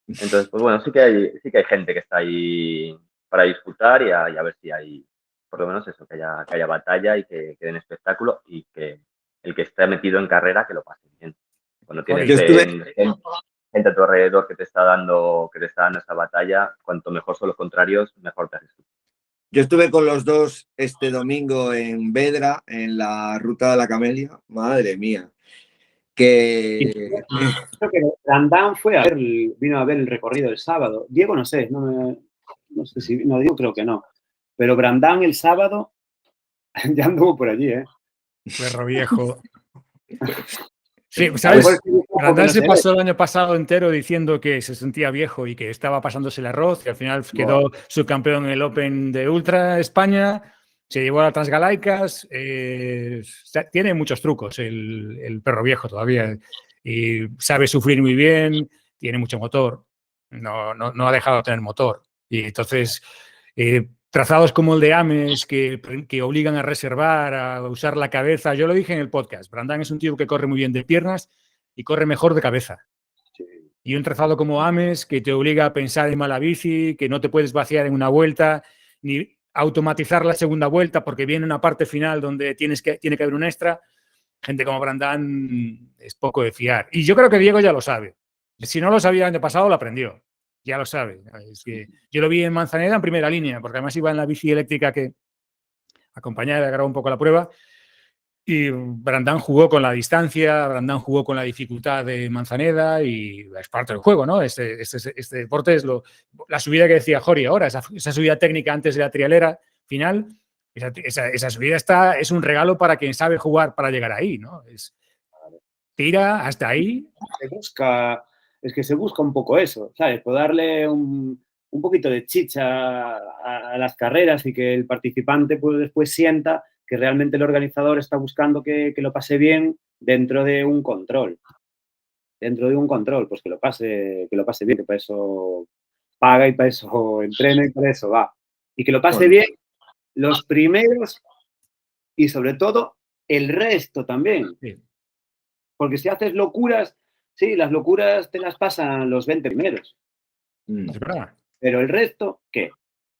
Entonces, pues bueno, sí que hay gente que está ahí para disputar y a ver si hay, por lo menos eso, que haya batalla y que den espectáculo y que el que esté metido en carrera que lo pase bien. Cuando tienes gente a tu alrededor que te está dando esa batalla, cuanto mejor son los contrarios, mejor te haces tú. Yo estuve con los dos este domingo en Vedra, en la ruta de la Camelia. Madre mía. Creo que Brandán vino a ver el recorrido el sábado. Diego no sé, no sé si no digo, creo que no. Pero Brandán el sábado ya anduvo por allí, Perro viejo. Sí, ¿sabes? Brandán se pasó el año pasado entero diciendo que se sentía viejo y que estaba pasándose el arroz y al final quedó subcampeón en el Open de Ultra España, se llevó a las Transgalaicas, tiene muchos trucos el perro viejo todavía y sabe sufrir muy bien, tiene mucho motor, no ha dejado de tener motor y entonces trazados como el de Ames que obligan a reservar, a usar la cabeza. Yo lo dije en el podcast. Brandán es un tío que corre muy bien de piernas y corre mejor de cabeza. Y un trazado como Ames que te obliga a pensar en mala bici, que no te puedes vaciar en una vuelta, ni automatizar la segunda vuelta porque viene una parte final donde tiene que haber un extra. Gente como Brandán es poco de fiar. Y yo creo que Diego ya lo sabe. Si no lo sabía el año pasado, lo aprendió. Ya lo sabe. Es que yo lo vi en Manzaneda en primera línea, porque además iba en la bici eléctrica que acompañaba y agarraba un poco la prueba. Y Brandán jugó con la distancia, Brandán jugó con la dificultad de Manzaneda y es parte del juego, ¿no? Este deporte es la subida que decía Jori ahora, esa subida técnica antes de la trialera final. Esa subida es un regalo para quien sabe jugar para llegar ahí, ¿no? Tira hasta ahí. Es que se busca un poco eso, ¿sabes? Por darle un un poquito de chicha a las carreras y que el participante pues, después sienta que realmente el organizador está buscando que lo pase bien dentro de un control. Dentro de un control, pues que lo pase bien, que para eso paga y para eso entrena y para eso va. Y que lo pase bien los primeros y sobre todo el resto también. Sí. Porque si haces locuras, sí, las locuras te las pasan los 20 primeros. Es verdad. Pero el resto, ¿qué?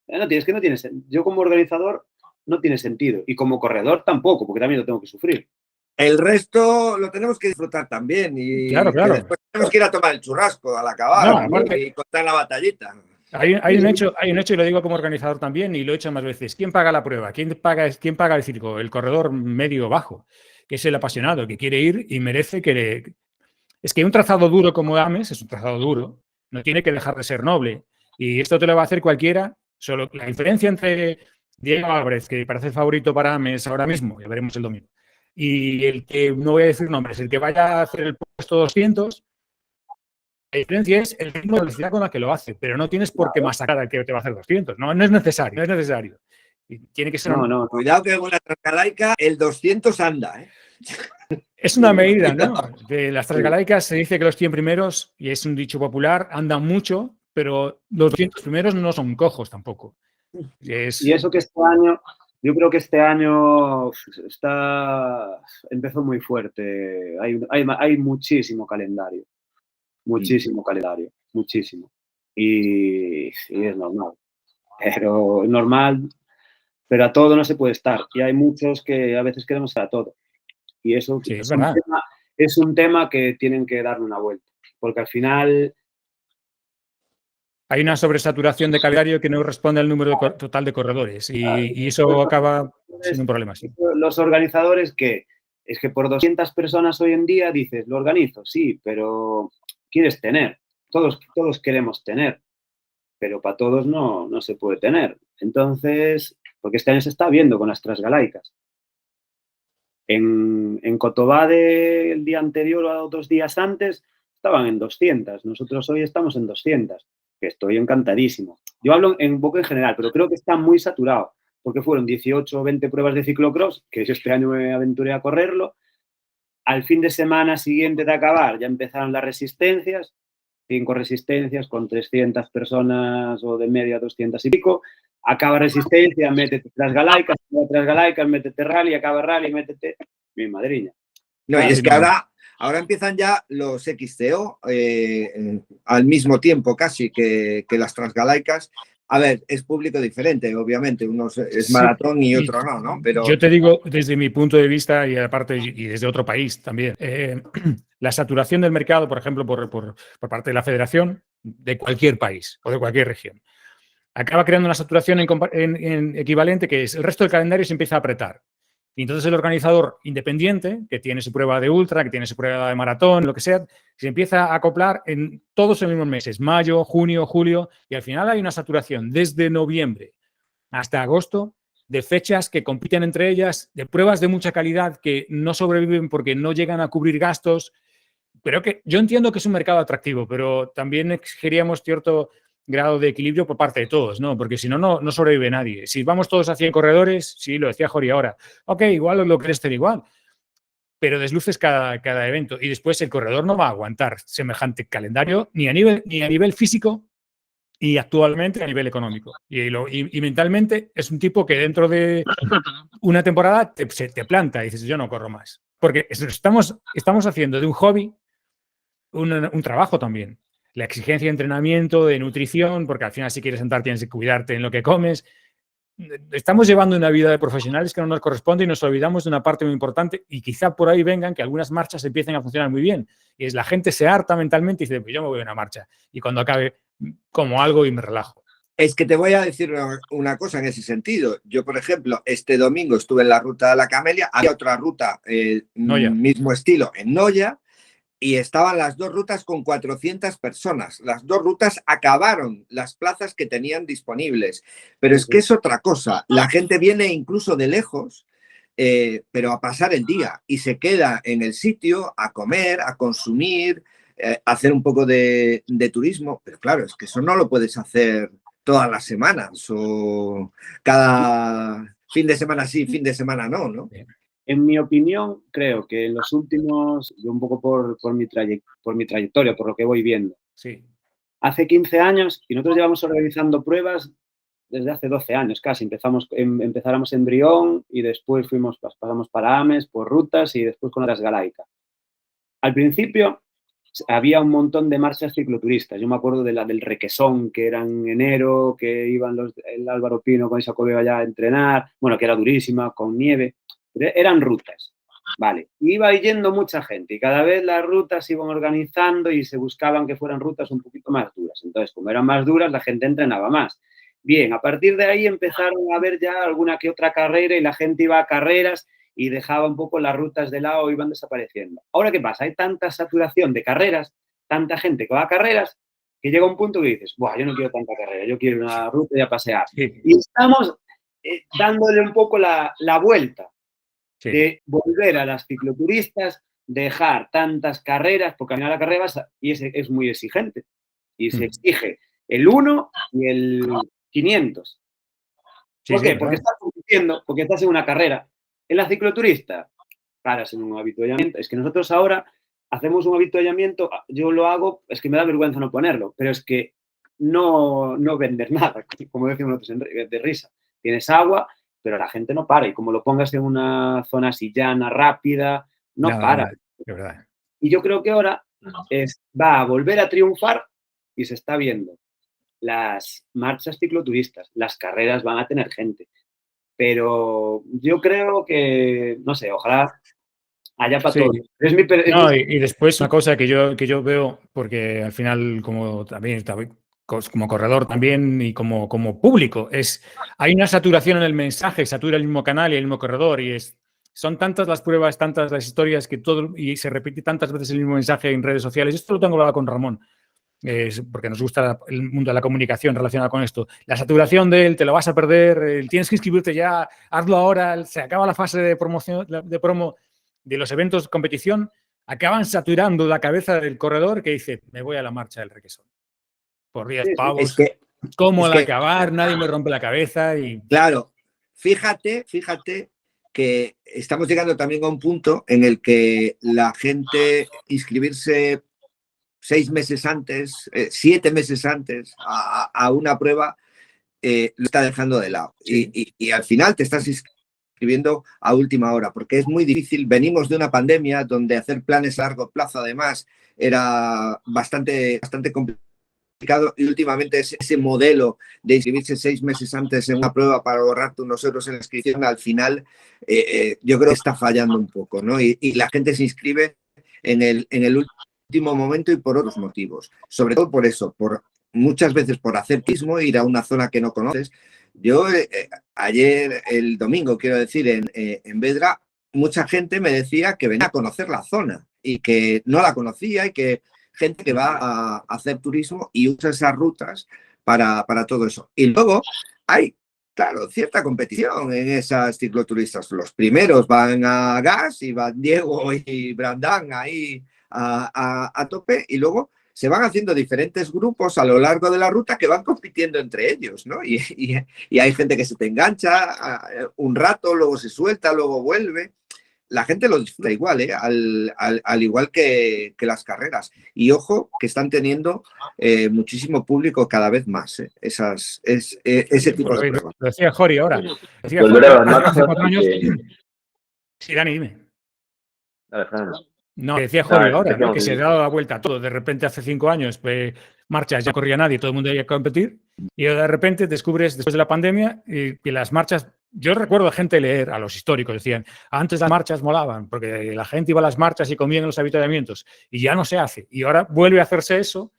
No tiene, yo como organizador no tiene sentido. Y como corredor tampoco, porque también lo tengo que sufrir. El resto lo tenemos que disfrutar también y Claro. que después tenemos que ir a tomar el churrasco al acabar, No, aparte, y contar la batallita. Hay un hecho y lo digo como organizador también y lo he hecho más veces. ¿Quién paga la prueba? ¿Quién paga el circo? El corredor medio bajo, que es el apasionado, que quiere ir y merece que Es que un trazado duro como Ames es un trazado duro, no tiene que dejar de ser noble. Y esto te lo va a hacer cualquiera. Solo la diferencia entre Diego Álvarez, que parece el favorito para Ames ahora mismo, ya veremos el domingo, y el que, no voy a decir nombres, el que vaya a hacer el puesto 200, la diferencia es el ritmo de velocidad con la que lo hace, pero no tienes por qué masacrar al que te va a hacer 200. No es necesario. Y tiene que ser... No. Cuidado que con la Transgalaica el 200 anda, ¿eh? Es una medida, ¿no? De las transgalaicas se dice que los 100 primeros, y es un dicho popular, andan mucho, pero los 200 primeros no son cojos tampoco. Y eso que este año, yo creo que este año empezó muy fuerte. Hay muchísimo calendario. Muchísimo calendario. Muchísimo. Y es normal. Pero es normal, pero a todo no se puede estar. Y hay muchos que a veces queremos estar a todo. Y eso Sí, es un tema que tienen que darle una vuelta. Porque al final... Hay una sobresaturación de calendario que no responde al número total de corredores. Y eso acaba siendo un problema. Sí. Los organizadores es que por 200 personas hoy en día dices, lo organizo, sí, pero quieres tener. Todos queremos tener. Pero para todos no se puede tener. Entonces, porque este año se está viendo con las transgalaicas. En Cotobade el día anterior o 2 días antes estaban en 200. Nosotros hoy estamos en 200, que estoy encantadísimo. Yo hablo un poco en general, pero creo que está muy saturado, porque fueron 18 o 20 pruebas de ciclocross, que yo este año me aventuré a correrlo. Al fin de semana siguiente de acabar ya empezaron las resistencias, 5 resistencias con 300 personas o de media 200 y pico. Acaba resistencia, métete transgalaicas, métete rally, acaba rally, métete mi madriña. No, y es que ahora empiezan ya los XCO al mismo tiempo casi que las transgalaicas. A ver, es público diferente, obviamente. Uno es maratón y otro no, Pero... Yo te digo, desde mi punto de vista y aparte y desde otro país también, la saturación del mercado, por ejemplo, por parte de la federación de cualquier país o de cualquier región, acaba creando una saturación en equivalente que es el resto del calendario se empieza a apretar. Y entonces el organizador independiente, que tiene su prueba de ultra, que tiene su prueba de maratón, lo que sea, se empieza a acoplar en todos los mismos meses, mayo, junio, julio, y al final hay una saturación desde noviembre hasta agosto de fechas que compiten entre ellas, de pruebas de mucha calidad que no sobreviven porque no llegan a cubrir gastos. Pero que yo entiendo que es un mercado atractivo, pero también exigiríamos cierto grado de equilibrio por parte de todos, ¿no? Porque si no, no sobrevive nadie. Si vamos todos a 100 corredores, sí, lo decía Jori ahora, ok, igual lo querés tener igual, pero desluces cada evento y después el corredor no va a aguantar semejante calendario ni a nivel físico y actualmente a nivel económico. Y mentalmente es un tipo que dentro de una temporada te planta y dices, yo no corro más. Porque estamos haciendo de un hobby un trabajo también. La exigencia de entrenamiento, de nutrición, porque al final si quieres sentar tienes que cuidarte en lo que comes. Estamos llevando una vida de profesionales que no nos corresponde y nos olvidamos de una parte muy importante y quizá por ahí vengan que algunas marchas empiecen a funcionar muy bien. Y es la gente se harta mentalmente y dice, pues yo me voy a una marcha. Y cuando acabe, como algo y me relajo. Es que te voy a decir una cosa en ese sentido. Yo, por ejemplo, este domingo estuve en la ruta de la Camelia, había otra ruta, mismo estilo, en Noya, y estaban las dos rutas con 400 personas. Las dos rutas acabaron las plazas que tenían disponibles. Pero es que es otra cosa. La gente viene incluso de lejos, pero a pasar el día y se queda en el sitio a comer, a consumir. hacer un poco de turismo, pero claro, es que eso no lo puedes hacer todas las semanas o cada fin de semana sí, fin de semana no, ¿no? En mi opinión, creo que en los últimos, yo un poco por mi trayectoria, por lo que voy viendo, Sí. hace 15 años, y nosotros llevamos organizando pruebas desde hace 12 años casi. Empezáramos en Brión y después pasamos para Ames por rutas y después con la Transgalaica. Al principio había un montón de marchas cicloturistas. Yo me acuerdo de la del Requesón, que era en enero, que iban el Álvaro Pino con esa Covea allá a entrenar, bueno, que era durísima, con nieve. Eran rutas, vale. Iba yendo mucha gente y cada vez las rutas se iban organizando y se buscaban que fueran rutas un poquito más duras. Entonces, como eran más duras, la gente entrenaba más. Bien, a partir de ahí empezaron a haber ya alguna que otra carrera y la gente iba a carreras y dejaba un poco las rutas de lado, iban desapareciendo. Ahora, ¿qué pasa? Hay tanta saturación de carreras, tanta gente que va a carreras, que llega un punto que dices, buah, yo no quiero tanta carrera, yo quiero una ruta y a pasear. Sí. Y estamos dándole un poco la vuelta. Sí. De volver a las cicloturistas, dejar tantas carreras, porque al final la carrera es muy exigente y se exige el 1 y el 500. ¿Por qué? Porque estás compitiendo, porque estás en una carrera. En la cicloturista, paras en un avituallamiento. Es que nosotros ahora hacemos un avituallamiento, yo lo hago, es que me da vergüenza no ponerlo, pero es que no vendes nada, como decimos nosotros de risa. Tienes agua, pero la gente no para. Y como lo pongas en una zona así llana, rápida, no para. De verdad. Y yo creo que ahora va a volver a triunfar y se está viendo. Las marchas cicloturistas, las carreras van a tener gente. Pero yo creo que, no sé, ojalá haya para todos. Y después una cosa que yo veo, porque al final, como también como corredor también y como público, hay una saturación en el mensaje, satura el mismo canal y el mismo corredor y son tantas las pruebas, tantas las historias y se repite tantas veces el mismo mensaje en redes sociales. Esto lo tengo hablado con Ramón, porque nos gusta el mundo de la comunicación relacionada con esto. La saturación te lo vas a perder, tienes que inscribirte ya, hazlo ahora, se acaba la fase de promoción, de promo de los eventos de competición, acaban saturando la cabeza del corredor que dice, me voy a la marcha del Requesón. Por 10 pavos, ¿cómo al acabar? Nadie me rompe la cabeza. Claro, fíjate que estamos llegando también a un punto en el que la gente inscribirse 6 meses antes, 7 meses antes a una prueba, lo está dejando de lado. Sí. Y al final te estás inscribiendo a última hora, porque es muy difícil. Venimos de una pandemia donde hacer planes a largo plazo, además, era bastante complicado, y últimamente ese modelo de inscribirse 6 meses antes en una prueba para ahorrarte unos euros en la inscripción, al final yo creo que está fallando un poco, ¿no? Y la gente se inscribe en el último momento y por otros motivos. Sobre todo por eso, muchas veces por hacer turismo, ir a una zona que no conoces. Yo ayer, el domingo, quiero decir, en Vedra, mucha gente me decía que venía a conocer la zona y que no la conocía y que gente que va a hacer turismo y usa esas rutas para todo eso. Y luego hay, claro, cierta competición en esas cicloturistas. Los primeros van a gas y van Diego y Brandán ahí a tope, y luego se van haciendo diferentes grupos a lo largo de la ruta que van compitiendo entre ellos, ¿no? Y hay gente que se te engancha un rato, luego se suelta, luego vuelve. La gente lo disfruta igual, al igual que las carreras. Y ojo, que están teniendo muchísimo público cada vez más, ese tipo de pruebas. Lo decía Jori ahora. Hace 4 años. Sí, Dani, dime. No, decía Jori ahora, ¿no? Que se ha dado la vuelta a todo. De repente, hace 5 años, marchas ya corría nadie, todo el mundo iba a competir. Y de repente descubres, después de la pandemia, que las marchas. Yo recuerdo a gente leer, a los históricos, decían, antes las marchas molaban, porque la gente iba a las marchas y comía en los avituallamientos, y ya no se hace. Y ahora vuelve a hacerse eso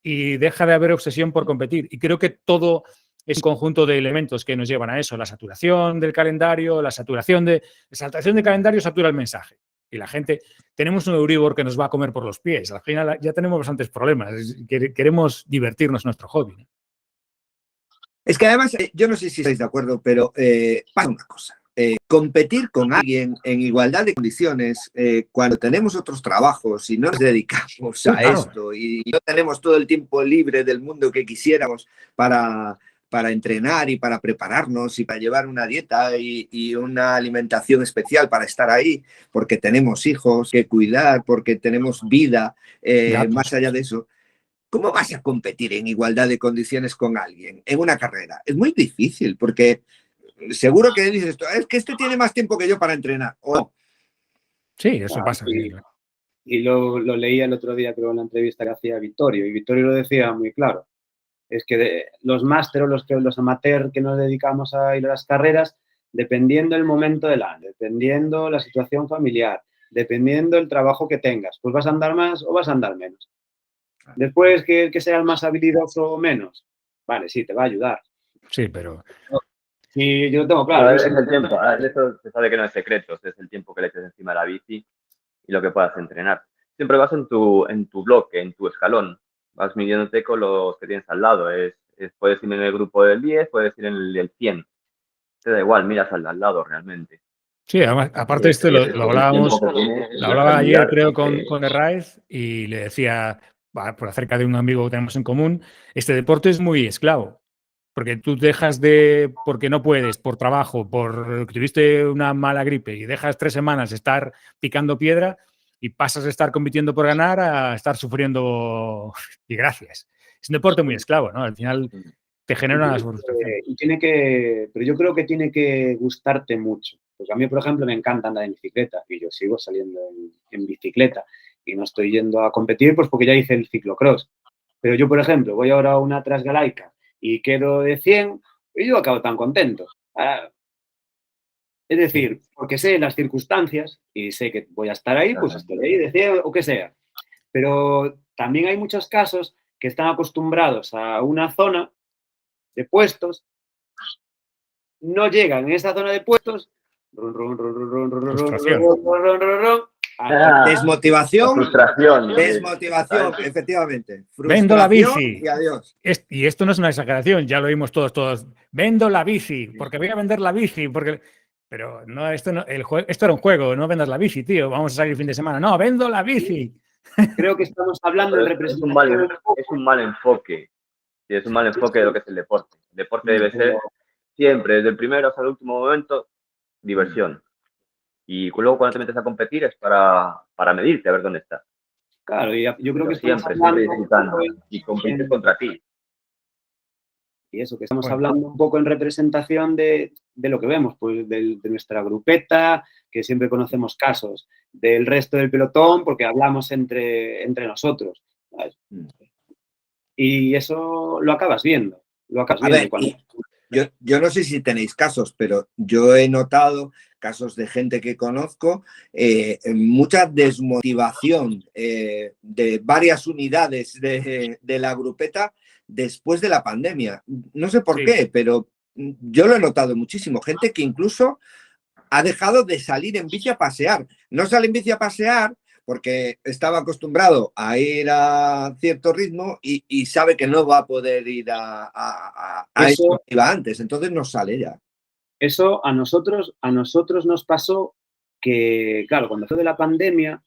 y deja de haber obsesión por competir. Y creo que todo es un conjunto de elementos que nos llevan a eso. La saturación del calendario, la saturación de calendario satura el mensaje. Y la gente, tenemos un Euribor que nos va a comer por los pies. Al final ya tenemos bastantes problemas. Queremos divertirnos en nuestro hobby. Es que además, yo no sé si estáis de acuerdo, pero pasa una cosa. competir con alguien en igualdad de condiciones cuando tenemos otros trabajos y no nos dedicamos a esto y no tenemos todo el tiempo libre del mundo que quisiéramos para entrenar y para prepararnos y para llevar una dieta y una alimentación especial para estar ahí, porque tenemos hijos que cuidar, porque tenemos vida, más allá de eso. ¿Cómo vas a competir en igualdad de condiciones con alguien en una carrera? Es muy difícil porque seguro que dices esto, es que este tiene más tiempo que yo para entrenar. ¿O no? Sí, eso pasa. Y lo leía el otro día, creo, en la entrevista que hacía Vittorio, y Vittorio lo decía muy claro. Es que los máster o los amateurs que nos dedicamos a ir a las carreras, dependiendo el momento del año, dependiendo la situación familiar, dependiendo el trabajo que tengas, pues vas a andar más o vas a andar menos. Después, que seas más habilidoso o menos, vale, sí, te va a ayudar. Sí, pero... Sí, yo lo tengo claro. Es el tiempo, eso se sabe que no es secreto, es el tiempo que le eches encima de la bici y lo que puedas entrenar. Siempre vas en tu bloque, en tu escalón, vas midiéndote con los que tienes al lado. Puedes ir en el grupo del 10, puedes ir en el del 100. Te da igual, miras al lado realmente. Sí, además, aparte de esto, lo hablaba ayer, creo, con Herráez y le decía, por acerca de un amigo que tenemos en común, este deporte es muy esclavo. Porque tú dejas porque no puedes, por trabajo, por que tuviste una mala gripe y dejas 3 semanas estar picando piedra y pasas de estar compitiendo por ganar a estar sufriendo y gracias. Es un deporte muy esclavo, ¿no? Al final te genera una frustración. Pero yo creo que tiene que gustarte mucho. Porque a mí, por ejemplo, me encanta andar en bicicleta y yo sigo saliendo en bicicleta y no estoy yendo a competir pues porque ya hice el ciclocross. Pero yo, por ejemplo, voy ahora a una transgalaica y quedo de 100 y yo acabo tan contento. Es decir, porque sé las circunstancias y sé que voy a estar ahí, pues estoy ahí de 100 o que sea. Pero también hay muchos casos que están acostumbrados a una zona de puestos, no llegan en esa zona de puestos, desmotivación, frustración, efectivamente. Vendo la bici. Y adiós. Y esto no es una exageración, ya lo oímos todos. Vendo la bici, porque voy a vender la bici, porque... Pero no, esto era un juego, no vendas la bici, tío, vamos a salir el fin de semana. No, vendo la bici. Creo que estamos hablando de representación. Es un mal enfoque. Sí, es un mal enfoque de lo que es el deporte. El deporte debe ser siempre, desde el primero hasta el último momento, diversión. Y luego cuando te metes a competir es para medirte, a ver dónde estás. Claro, y yo creo que siempre disfrutando y competir contra ti. Y eso, que estamos hablando un poco en representación de lo que vemos, pues de nuestra grupeta, que siempre conocemos casos, del resto del pelotón, porque hablamos entre nosotros, ¿sabes? Y eso lo acabas viendo. A ver, yo no sé si tenéis casos, pero yo he notado casos de gente que conozco, mucha desmotivación de varias unidades de la grupeta después de la pandemia. No sé por qué, pero yo lo he notado muchísimo. Gente que incluso ha dejado de salir en bici a pasear. No sale en bici a pasear porque estaba acostumbrado a ir a cierto ritmo y sabe que no va a poder ir a eso que iba antes. Entonces no sale ya. Eso a nosotros nos pasó que, claro, cuando fue de la pandemia,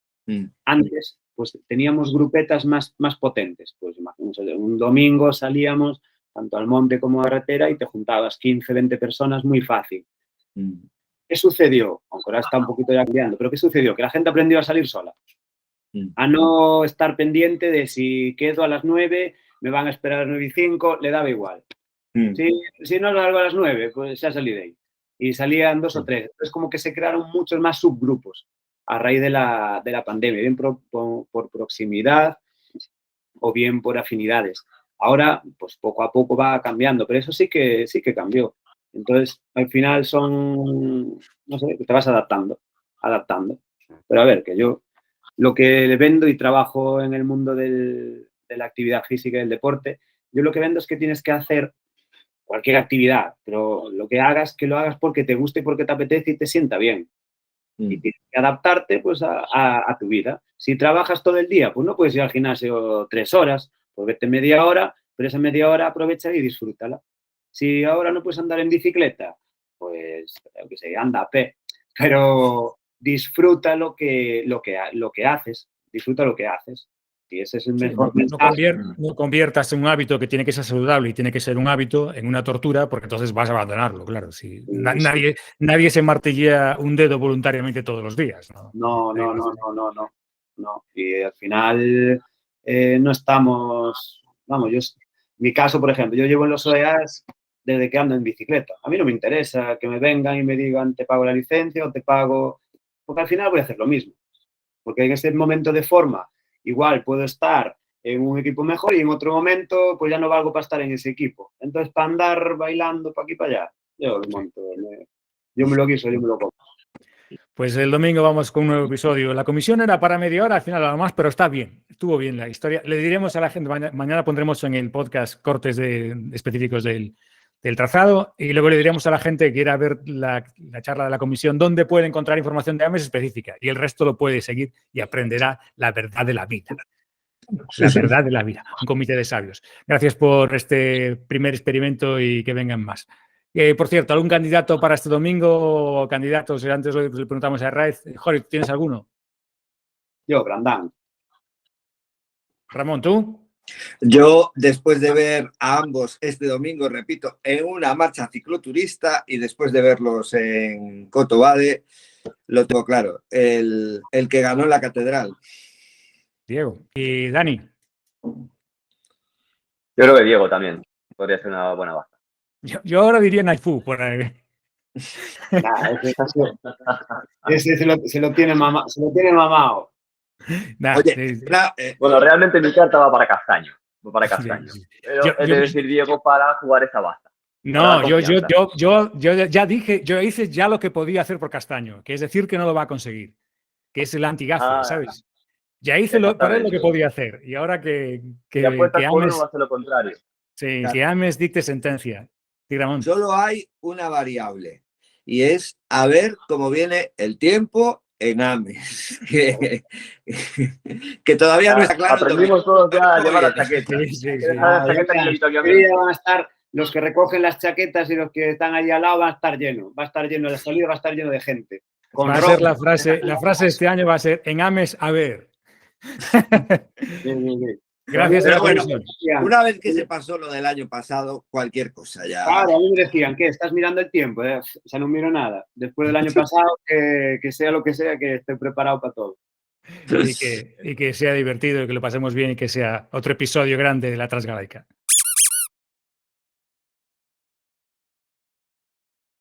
antes pues teníamos grupetas más potentes. Pues un domingo salíamos tanto al monte como a la carretera y te juntabas 15, 20 personas muy fácil. ¿Qué sucedió? Aunque ahora está un poquito ya cambiando, pero ¿qué sucedió? Que la gente aprendió a salir sola. A no estar pendiente de si quedo a las 9, me van a esperar a las 9:05, le daba igual. Si no salgo a las 9, pues ya salí de ahí. Y salían 2 o 3. Es como que se crearon muchos más subgrupos a raíz de la pandemia, bien por proximidad o bien por afinidades. Ahora, pues poco a poco va cambiando, pero eso sí que cambió. Entonces, al final son, no sé, te vas adaptando. Pero a ver, que yo lo que vendo y trabajo en el mundo de la actividad física y del deporte, yo lo que vendo es que tienes que hacer cualquier actividad, pero lo que hagas, que lo hagas porque te guste y porque te apetece y te sienta bien. Y tienes que adaptarte pues a tu vida. Si trabajas todo el día, pues no puedes ir al gimnasio 3 horas, pues vete media hora, pero esa media hora aprovecha y disfrútala. Si ahora no puedes andar en bicicleta, pues, yo qué sé, anda a pie. Pero disfruta lo que haces. Disfruta lo que haces. Y ese es el Sí, mejor no mensaje. conviertas un hábito que tiene que ser saludable y tiene que ser un hábito en una tortura, porque entonces vas a abandonarlo, claro. Si Sí. nadie se martilla un dedo voluntariamente todos los días, ¿no? No. Y al final no estamos, vamos, mi caso, por ejemplo, yo llevo en los OEAs desde que ando en bicicleta. A mí no me interesa que me vengan y me digan te pago la licencia o te pago, porque al final voy a hacer lo mismo. Porque en ese momento de forma igual puedo estar en un equipo mejor y en otro momento pues ya no valgo para estar en ese equipo. Entonces, para andar bailando para aquí para allá, yo me lo guiso, yo me lo como. Pues el domingo vamos con un nuevo episodio. La comisión era para media hora, al final nada más, pero está bien, estuvo bien la historia. Le diremos a la gente, mañana pondremos en el podcast cortes específicos del trazado y luego le diremos a la gente que quiera ver la charla de la comisión dónde puede encontrar información de AMES específica y el resto lo puede seguir y aprenderá la verdad de la vida. La verdad de la vida, un comité de sabios. Gracias por este primer experimento y que vengan más. Por cierto, ¿algún candidato para este domingo o candidatos? Antes le preguntamos a Raez. Jorge, ¿tienes alguno? Yo, Brandán. Ramón, ¿tú? Yo, después de ver a ambos este domingo, repito, en una marcha cicloturista y después de verlos en Cotobade, lo tengo claro, el que ganó la catedral. Diego. ¿Y Dani? Yo creo que Diego también podría ser una buena baza. Yo ahora diría Naifu, por ahí. Ese se lo tiene mamado. Nah, Oye, bueno, realmente mi carta va para Castaño. Sí. Pero es de decir Diego para jugar esa baza. No, yo ya dije, yo hice ya lo que podía hacer por Castaño, que es decir que no lo va a conseguir, que es el antigafe, ¿sabes? Ya hice para él lo que podía hacer y ahora que apuestas por Ames, uno va a ser lo contrario. Sí, claro. Que Ames dicte sentencia. Solo hay una variable y es a ver cómo viene el tiempo en Ames. Que todavía no está claro. Aprendimos todos ya a llevar la chaqueta. Van a estar los que recogen las chaquetas y los que están ahí al lado van a estar llenos. Va a estar lleno de salida, va a estar lleno de gente. Va a ser la frase de este año va a ser en Ames a ver. Gracias. Pero bueno, una vez que se pasó lo del año pasado, cualquier cosa ya. Claro, a mí me decían, ¿qué? ¿Estás mirando el tiempo? O sea, no miro nada. Después del año pasado, que sea lo que sea, que esté preparado para todo. Y que sea divertido, y que lo pasemos bien y que sea otro episodio grande de la Transgalaica.